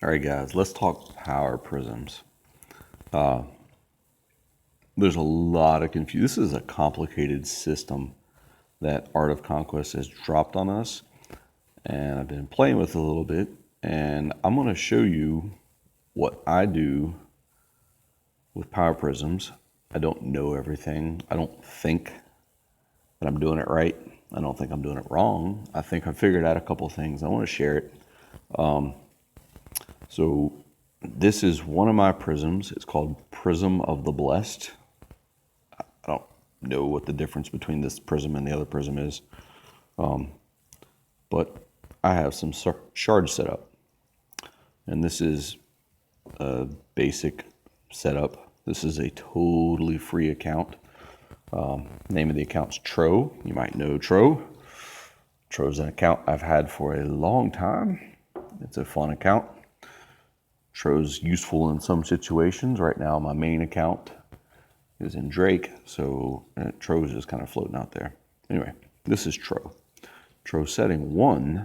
All right, guys, let's talk power prisms. There's a lot of confusion. This is a complicated system that Art of Conquest has dropped on us, and I've been playing with it a little bit, and I'm going to show you what I do with power prisms. I don't know everything. I don't think that I'm doing it right. I don't think I'm doing it wrong. I think I figured out a couple things. I want to share it. So this is one of my prisms. It's called Prism of the Blessed. I don't know what the difference between this prism and the other prism is, but I have some shards set up, and this is a basic setup. This is a totally free account. Name of the account's Tro. You might know Tro. Tro's an account I've had for a long time. It's a fun account. Tro's useful in some situations. Right now, my main account is in Drake, so Tro's just kind of floating out there. Anyway, this is Tro. Tro setting 1,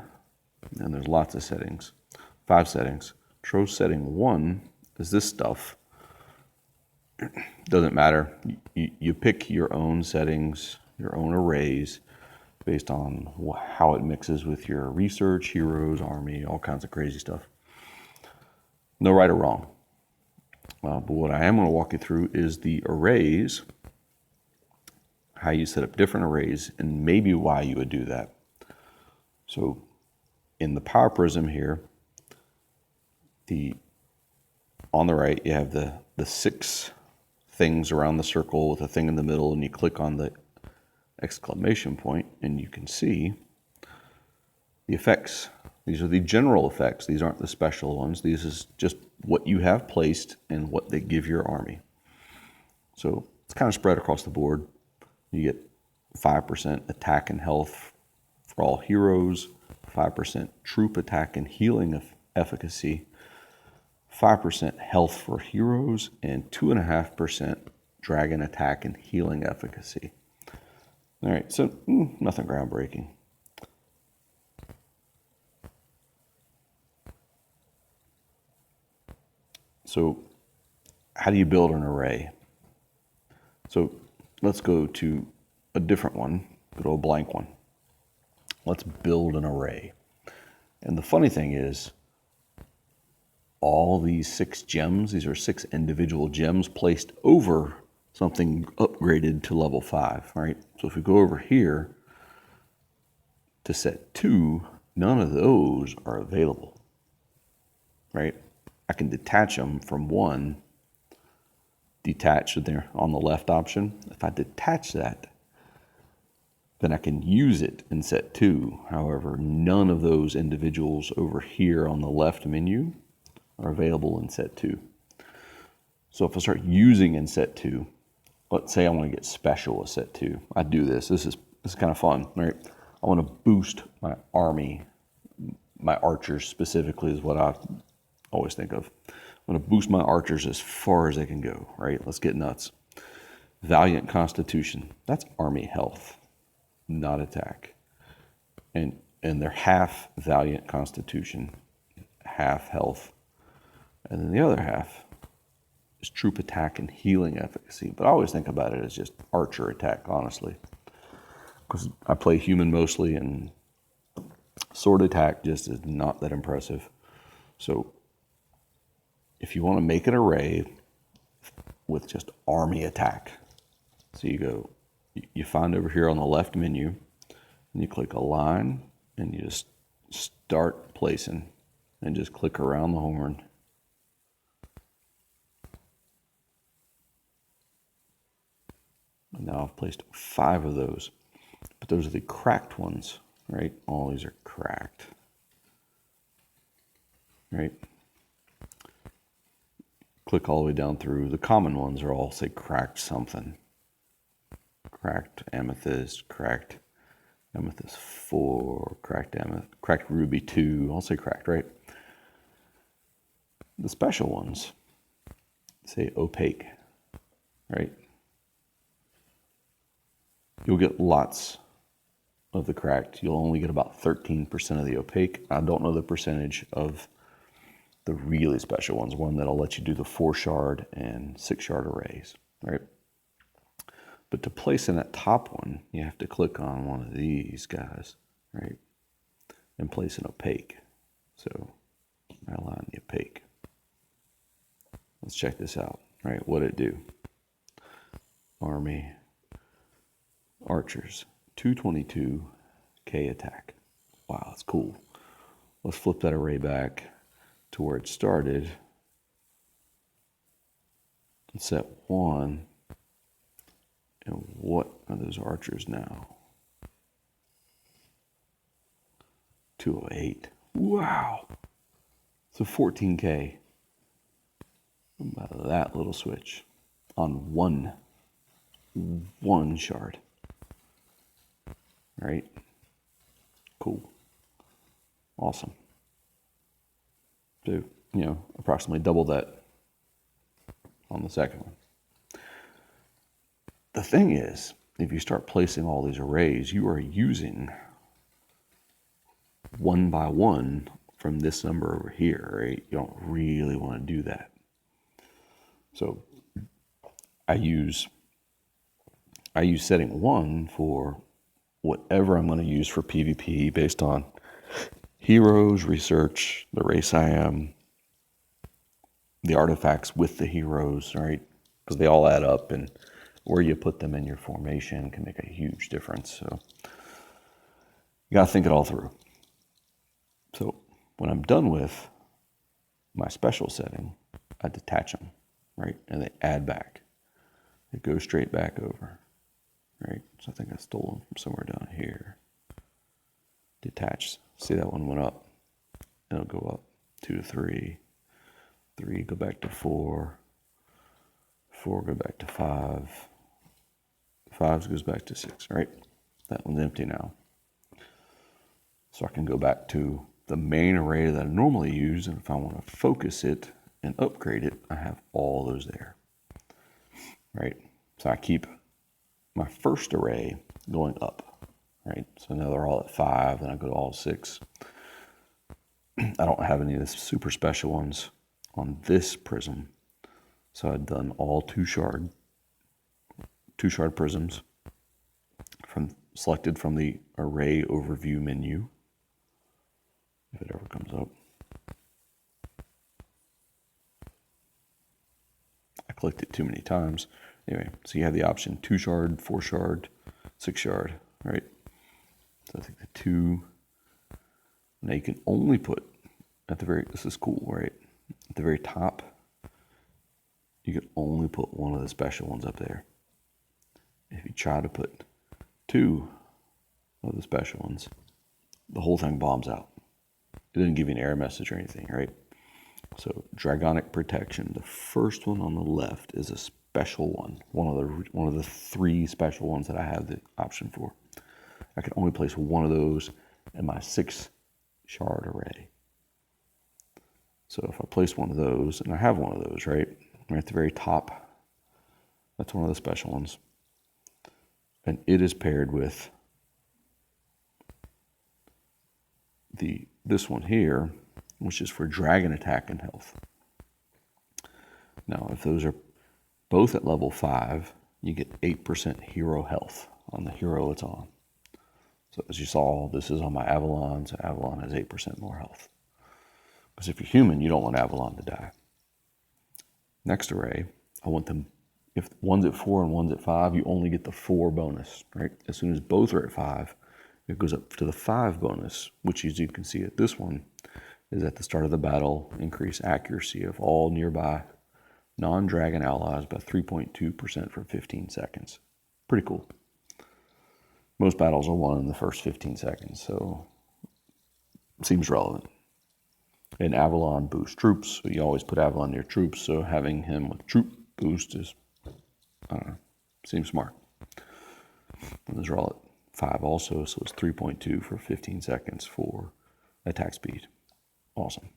and there's lots of settings, 5 settings. Tro setting 1 is this stuff. Doesn't matter. You pick your own settings, your own arrays, based on how it mixes with your research, heroes, army, all kinds of crazy stuff. No right or wrong. But what I am going to walk you through is the arrays, how you set up different arrays, and maybe why you would do that. So in the power prism here, on the right, you have the 6 things around the circle with a thing in the middle, and you click on the exclamation point, and you can see the effects. These are the general effects. These aren't the special ones. These is just what you have placed and what they give your army. So it's kind of spread across the board. You get 5% attack and health for all heroes, 5% troop attack and healing efficacy, 5% health for heroes, and 2.5% dragon attack and healing efficacy. All right, so nothing groundbreaking. So how do you build an array? So let's go to a different one, go to a blank one. Let's build an array. And the funny thing is, all these 6 gems, these are 6 individual gems placed over something upgraded to level 5, all right? So if we go over here to set 2, none of those are available, right? I can detach them from 1, detach there on the left option. If I detach that, then I can use it in set 2. However, none of those individuals over here on the left menu are available in set 2. So if I start using in set 2, let's say I want to get special with set 2. I do this. This is kind of fun, right? I want to boost my army. My archers specifically is what I always think of. I'm going to boost my archers as far as they can go, right? Let's get nuts. Valiant Constitution. That's army health, not attack. And they're half Valiant Constitution, half health. And then the other half is troop attack and healing efficacy. But I always think about it as just archer attack, honestly. Because I play human mostly, and sword attack just is not that impressive. So if you want to make an array with just army attack, so you find over here on the left menu, and you click align, and you just start placing, and just click around the horn. And now I've placed 5 of those, but those are the cracked ones, right? All these are cracked, right? Click all the way down through. The common ones are all, say, cracked something. Cracked amethyst, cracked amethyst 4, cracked ruby 2. I'll say cracked, right? The special ones say opaque, right? You'll get lots of the cracked. You'll only get about 13% of the opaque. I don't know the percentage of the really special ones, one that'll let you do the 4-shard and 6-shard arrays, right? But to place in that top one, you have to click on one of these guys, right? And place an opaque. So I align the opaque. Let's check this out, right? What'd it do? Army Archers, 222K attack. Wow, that's cool. Let's flip that array back to where it started and set 1. And what are those archers now? 208. Wow. So 14K by that little switch on one shard. Right? Cool. Awesome. So, approximately double that on the second one. The thing is, if you start placing all these arrays, you are using 1 by 1 from this number over here, right? You don't really want to do that. So I use setting 1 for whatever I'm going to use for PvP based on heroes, research, the race I am, the artifacts with the heroes, right? Because they all add up, and where you put them in your formation can make a huge difference. So you got to think it all through. So when I'm done with my special setting, I detach them, right? And they add back. They go straight back over, right? So I think I stole them from somewhere down here. Detach. See, that one went up. It'll go up 2 to 3. 3 go back to 4. 4 go back to 5. 5 goes back to 6, right? That one's empty now. So I can go back to the main array that I normally use, and if I want to focus it and upgrade it, I have all those there, right? So I keep my first array going up, right? So now they're all at 5, and I go to all 6. I don't have any of the super special ones on this prism, so I've done all 2-shard prisms selected from the array overview menu, if it ever comes up. I clicked it too many times. Anyway, so you have the option 2-shard, 4-shard, 6-shard, right? So I think the 2. Now you can only put this is cool, right? At the very top, you can only put one of the special ones up there. If you try to put 2 of the special ones, the whole thing bombs out. It doesn't give you an error message or anything, right? So Dragonic Protection, the first one on the left is a special one, one of the 3 special ones that I have the option for. I can only place one of those in my 6-shard array. So if I place one of those, and I have one of those, right at the very top, that's one of the special ones. And it is paired with this one here, which is for dragon attack and health. Now, if those are both at level 5, you get 8% hero health on the hero it's on. So as you saw, this is on my Avalon, so Avalon has 8% more health. Because if you're human, you don't want Avalon to die. Next array, I want them, if one's at 4 and one's at 5, you only get the 4 bonus, right? As soon as both are at 5, it goes up to the 5 bonus, which, as you can see at this one, is at the start of the battle, increase accuracy of all nearby non-dragon allies by 3.2% for 15 seconds. Pretty cool. Most battles are won in the first 15 seconds, so it seems relevant. And Avalon boosts troops, so you always put Avalon near troops, so having him with troop boost is, I don't know, seems smart. And those are all at 5 also, so it's 3.2 for 15 seconds for attack speed. Awesome.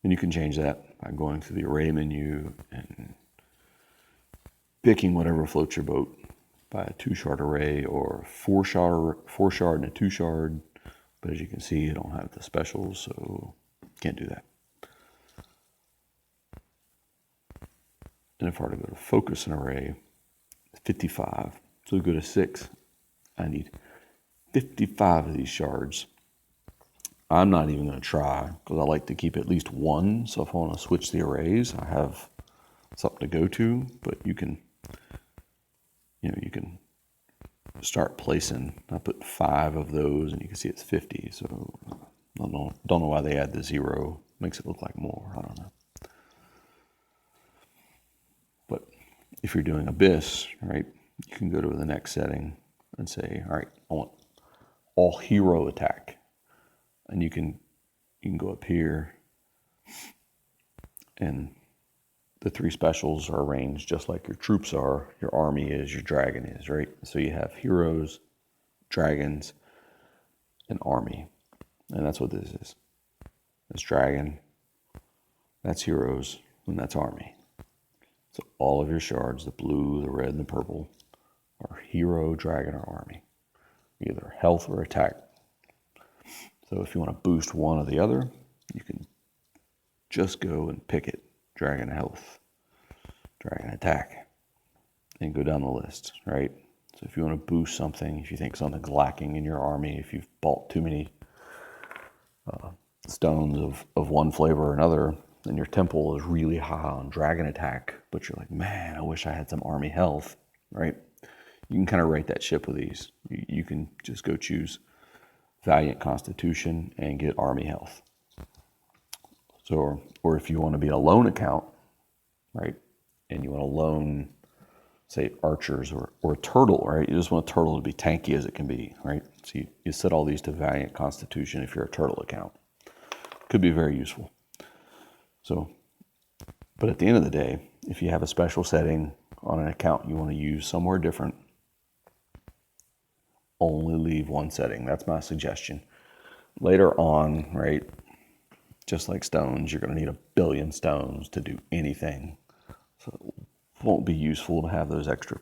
And you can change that by going through the array menu and picking whatever floats your boat by a 2-shard array or 4-shard and a 2-shard. But as you can see, you don't have the specials, so can't do that. And if I were to go to focus an array, 55. So we go to 6. I need 55 of these shards. I'm not even going to try because I like to keep at least one. So if I want to switch the arrays, I have something to go to. But you can start placing. I put 5 of those, and you can see it's 50. So I don't know why they add the 0. Makes it look like more. I don't know. But if you're doing Abyss, right, you can go to the next setting and say, all right, I want all hero attack. And you can go up here, and the 3 specials are arranged just like your troops are, your army is, your dragon is, right? So you have heroes, dragons, and army. And that's what this is. That's dragon, that's heroes, and that's army. So all of your shards, the blue, the red, and the purple, are hero, dragon, or army. Either health or attack. So if you want to boost one or the other, you can just go and pick it. Dragon health, dragon attack, and go down the list, right? So if you want to boost something, if you think something's lacking in your army, if you've bought too many stones of one flavor or another, and your temple is really high on dragon attack, but you're like, man, I wish I had some army health, right? You can kind of right that ship with these. You can just go choose Valiant Constitution and get army health. So, or if you want to be a lone account, right, and you want to loan, say, archers or a turtle, right? You just want a turtle to be tanky as it can be, right? So you set all these to Valiant Constitution if you're a turtle account. Could be very useful. So, but at the end of the day, if you have a special setting on an account you want to use somewhere different, only leave one setting. That's my suggestion. Later on, right, just like stones, you're going to need 1 billion stones to do anything. So it won't be useful to have those extra,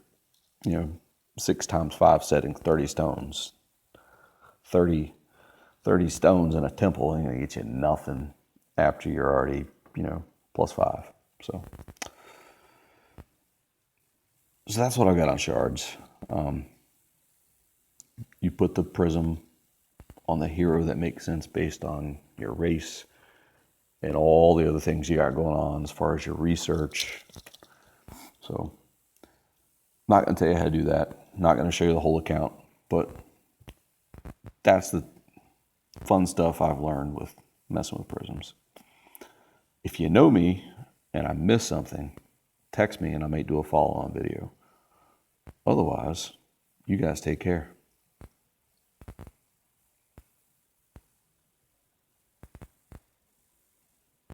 6 times 5 settings, 30 stones. 30 stones in a temple ain't going to get you nothing after you're already, plus 5. So that's what I've got on shards. You put the prism on the hero that makes sense based on your race and all the other things you got going on as far as your research. So I'm not going to tell you how to do that. I'm not going to show you the whole account, but that's the fun stuff I've learned with messing with prisms. If you know me and I miss something, text me and I may do a follow-on video. Otherwise, you guys take care.